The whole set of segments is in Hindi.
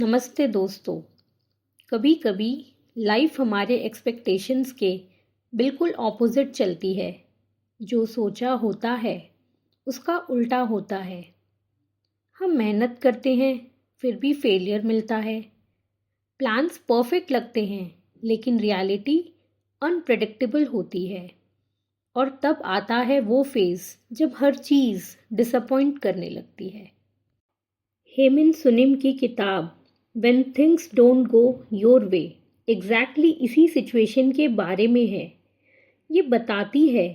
नमस्ते दोस्तों। कभी कभी लाइफ हमारे एक्सपेक्टेशंस के बिल्कुल ऑपोजिट चलती है। जो सोचा होता है उसका उल्टा होता है। हम मेहनत करते हैं फिर भी फेलियर मिलता है। प्लान्स परफेक्ट लगते हैं लेकिन रियलिटी अनप्रेडिक्टेबल होती है। और तब आता है वो फेज जब हर चीज़ डिसअपॉइंट करने लगती है। हेमिन सुनिम की किताब When Things Don't Go Your Way exactly इसी सिचुएशन के बारे में है। ये बताती है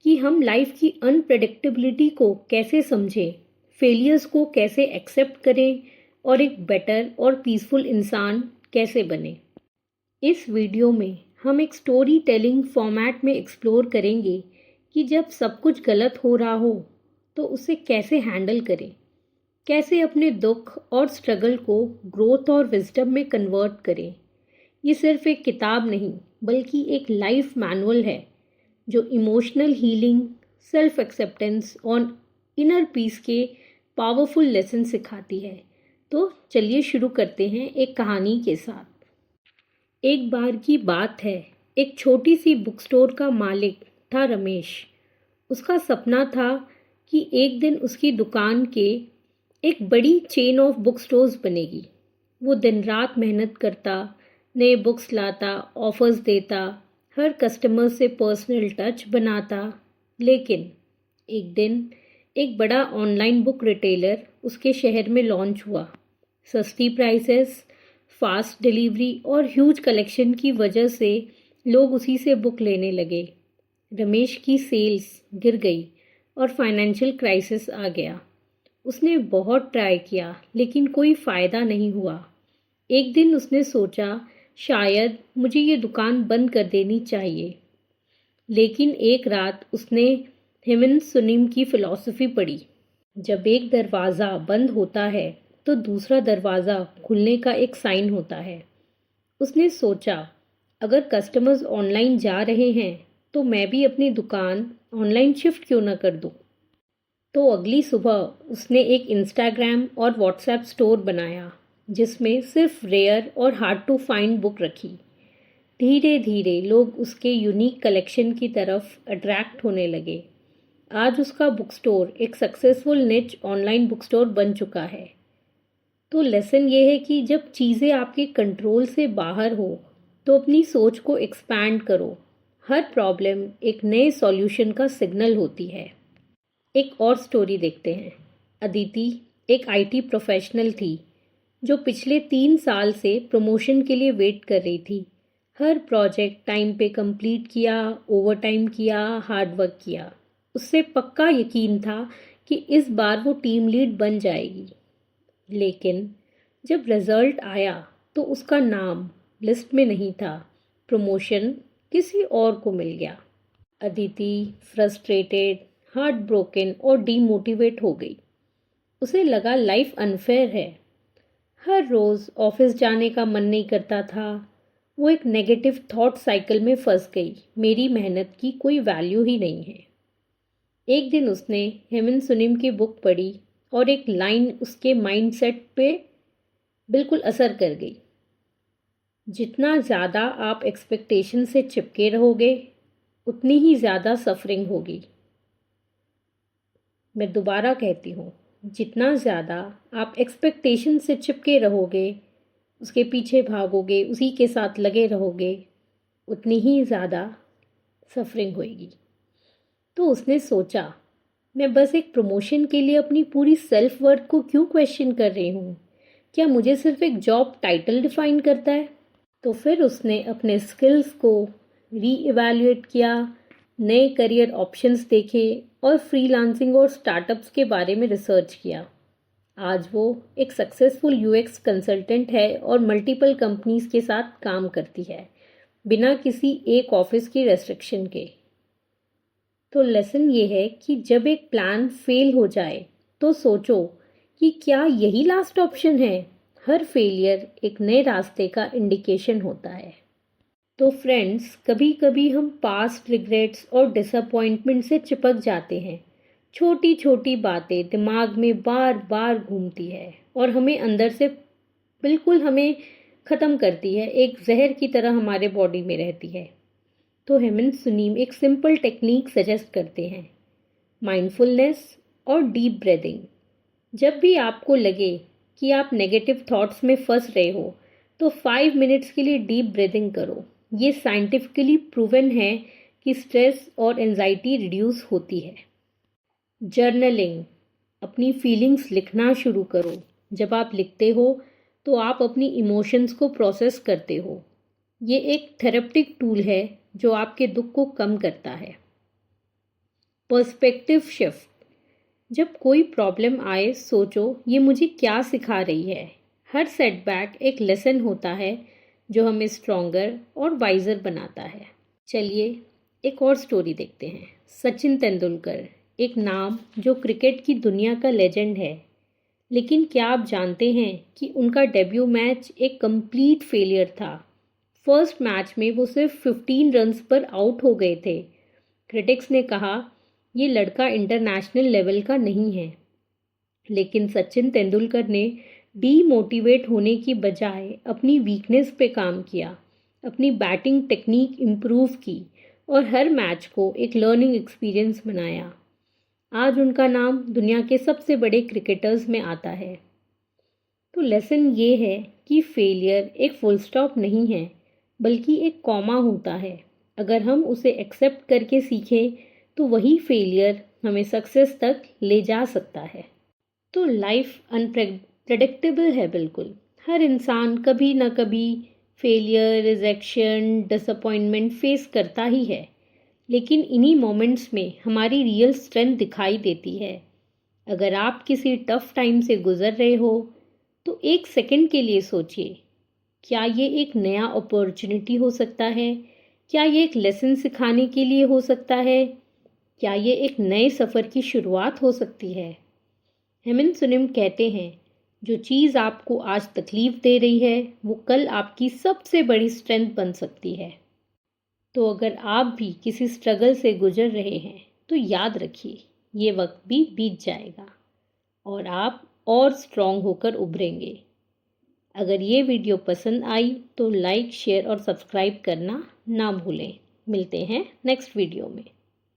कि हम लाइफ की अनप्रेडिक्टेबिलिटी को कैसे समझें, फेलियर्स को कैसे एक्सेप्ट करें और एक बेटर और पीसफुल इंसान कैसे बने। इस वीडियो में हम एक स्टोरी टेलिंग फॉर्मेट में एक्सप्लोर करेंगे कि जब सब कुछ गलत हो रहा हो तो उसे कैसे हैंडल करें, कैसे अपने दुख और स्ट्रगल को ग्रोथ और विजडम में कन्वर्ट करें। ये सिर्फ एक किताब नहीं बल्कि एक लाइफ मैनुअल है जो इमोशनल हीलिंग, सेल्फ एक्सेप्टेंस और इनर पीस के पावरफुल लेसन सिखाती है। तो चलिए शुरू करते हैं एक कहानी के साथ। एक बार की बात है, एक छोटी सी बुक स्टोर का मालिक था रमेश। उसका सपना था कि एक दिन उसकी दुकान के एक बड़ी चेन ऑफ बुक स्टोर्स बनेगी। वो दिन रात मेहनत करता, नए बुक्स लाता, ऑफर्स देता, हर कस्टमर से पर्सनल टच बनाता। लेकिन एक दिन एक बड़ा ऑनलाइन बुक रिटेलर उसके शहर में लॉन्च हुआ। सस्ती प्राइसेस, फास्ट डिलीवरी और ह्यूज कलेक्शन की वजह से लोग उसी से बुक लेने लगे। रमेश की सेल्स गिर गई और फाइनेंशियल क्राइसिस आ गया। उसने बहुत ट्राई किया लेकिन कोई फ़ायदा नहीं हुआ। एक दिन उसने सोचा शायद मुझे ये दुकान बंद कर देनी चाहिए। लेकिन एक रात उसने हेमिन सुनिम की फ़िलॉसफ़ी पढ़ी। जब एक दरवाज़ा बंद होता है तो दूसरा दरवाज़ा खुलने का एक साइन होता है। उसने सोचा अगर कस्टमर्स ऑनलाइन जा रहे हैं तो मैं भी अपनी दुकान ऑनलाइन शिफ्ट क्यों ना कर दूँ। तो अगली सुबह उसने एक इंस्टाग्राम और व्हाट्सएप स्टोर बनाया जिसमें सिर्फ रेयर और हार्ड टू फाइंड बुक रखी। धीरे धीरे लोग उसके यूनिक कलेक्शन की तरफ अट्रैक्ट होने लगे। आज उसका बुक स्टोर एक सक्सेसफुल निच ऑनलाइन बुक स्टोर बन चुका है। तो लेसन ये है कि जब चीज़ें आपके कंट्रोल से बाहर हो तो अपनी सोच को एक्सपैंड करो। हर प्रॉब्लम एक नए सॉल्यूशन का सिग्नल होती है। एक और स्टोरी देखते हैं। अदिति एक आईटी प्रोफेशनल थी जो पिछले 3 साल से प्रमोशन के लिए वेट कर रही थी। हर प्रोजेक्ट टाइम पे कंप्लीट किया, ओवरटाइम किया, हार्ड वर्क किया। उससे पक्का यकीन था कि इस बार वो टीम लीड बन जाएगी। लेकिन जब रिजल्ट आया तो उसका नाम लिस्ट में नहीं था। प्रमोशन किसी और को मिल गया। अदिति फ्रस्ट्रेटेड, हार्ट ब्रोकन और डीमोटिवेट हो गई। उसे लगा लाइफ अनफेयर है। हर रोज़ ऑफिस जाने का मन नहीं करता था। वो एक नेगेटिव थॉट साइकिल में फंस गई। मेरी मेहनत की कोई वैल्यू ही नहीं है। एक दिन उसने हेमन सुनिम की बुक पढ़ी और एक लाइन उसके माइंडसेट पे बिल्कुल असर कर गई। जितना ज़्यादा आप एक्सपेक्टेशन से चिपके रहोगे उतनी ही ज़्यादा सफरिंग होगी। मैं दोबारा कहती हूँ, जितना ज़्यादा आप एक्सपेक्टेशन से चिपके रहोगे, उसके पीछे भागोगे, उसी के साथ लगे रहोगे, उतनी ही ज़्यादा सफरिंग होएगी। तो उसने सोचा मैं बस एक प्रमोशन के लिए अपनी पूरी सेल्फ वर्थ को क्यों क्वेश्चन कर रही हूँ। क्या मुझे सिर्फ एक जॉब टाइटल डिफाइन करता है। तो फिर उसने अपने स्किल्स को रीइवैल्यूएट किया, नए करियर ऑप्शंस देखे और फ्रीलांसिंग और स्टार्टअप्स के बारे में रिसर्च किया। आज वो एक सक्सेसफुल यूएक्स कंसल्टेंट है और मल्टीपल कंपनीज के साथ काम करती है बिना किसी एक ऑफिस की रेस्ट्रिक्शन के। तो लेसन ये है कि जब एक प्लान फेल हो जाए तो सोचो कि क्या यही लास्ट ऑप्शन है। हर फेलियर एक नए रास्ते का इंडिकेशन होता है। तो फ्रेंड्स, कभी कभी हम पास्ट रिग्रेट्स और डिसअपॉइंटमेंट से चिपक जाते हैं। छोटी छोटी बातें दिमाग में बार बार घूमती है और हमें अंदर से बिल्कुल हमें ख़त्म करती है, एक जहर की तरह हमारे बॉडी में रहती है। तो हेमंत सुनीम एक सिंपल टेक्निक सजेस्ट करते हैं, माइंडफुलनेस और डीप ब्रीदिंग। जब भी आपको लगे कि आप नेगेटिव थॉट्स में फंस रहे हो तो 5 मिनट्स के लिए डीप ब्रीदिंग करो। ये साइंटिफिकली प्रूवन है कि स्ट्रेस और एंजाइटी रिड्यूस होती है। जर्नलिंग, अपनी फीलिंग्स लिखना शुरू करो। जब आप लिखते हो तो आप अपनी इमोशंस को प्रोसेस करते हो। ये एक थेरेप्टिक टूल है जो आपके दुख को कम करता है। पर्सपेक्टिव शिफ्ट, जब कोई प्रॉब्लम आए सोचो ये मुझे क्या सिखा रही है। हर सेटबैक एक लेसन होता है जो हमें स्ट्रॉन्गर और वाइजर बनाता है। चलिए एक और स्टोरी देखते हैं। सचिन तेंदुलकर, एक नाम जो क्रिकेट की दुनिया का लेजेंड है, लेकिन क्या आप जानते हैं कि उनका डेब्यू मैच एक कंप्लीट फेलियर था। फर्स्ट मैच में वो सिर्फ 15 रन्स पर आउट हो गए थे। क्रिटिक्स ने कहा ये लड़का इंटरनेशनल लेवल का नहीं है, लेकिन सचिन तेंदुलकर ने डीमोटिवेट होने की बजाय अपनी वीकनेस पे काम किया, अपनी बैटिंग टेक्निक इम्प्रूव की और हर मैच को एक लर्निंग एक्सपीरियंस बनाया। आज उनका नाम दुनिया के सबसे बड़े क्रिकेटर्स में आता है। तो लेसन ये है कि फेलियर एक फुल स्टॉप नहीं है, बल्कि एक कॉमा होता है। अगर हम उसे एक्सेप्ट करके सीखें तो वही फेलियर हमें सक्सेस तक ले जा सकता है। तो लाइफ अनप्रेडिक्टेबल है बिल्कुल। हर इंसान कभी ना कभी फेलियर, रिजेक्शन, डिसअपॉइंटमेंट फेस करता ही है, लेकिन इन्हीं मोमेंट्स में हमारी रियल स्ट्रेंथ दिखाई देती है। अगर आप किसी टफ टाइम से गुजर रहे हो तो एक सेकंड के लिए सोचिए, क्या ये एक नया अपॉर्चुनिटी हो सकता है? क्या ये एक लेसन सिखाने के लिए हो सकता है? क्या ये एक नए सफ़र की शुरुआत हो सकती है? हेमंत सुनीम कहते हैं, जो चीज़ आपको आज तकलीफ़ दे रही है वो कल आपकी सबसे बड़ी स्ट्रेंथ बन सकती है। तो अगर आप भी किसी स्ट्रगल से गुजर रहे हैं तो याद रखिए ये वक्त भी बीत जाएगा और आप और स्ट्रॉन्ग होकर उभरेंगे। अगर ये वीडियो पसंद आई तो लाइक, शेयर और सब्सक्राइब करना ना भूलें। मिलते हैं नेक्स्ट वीडियो में।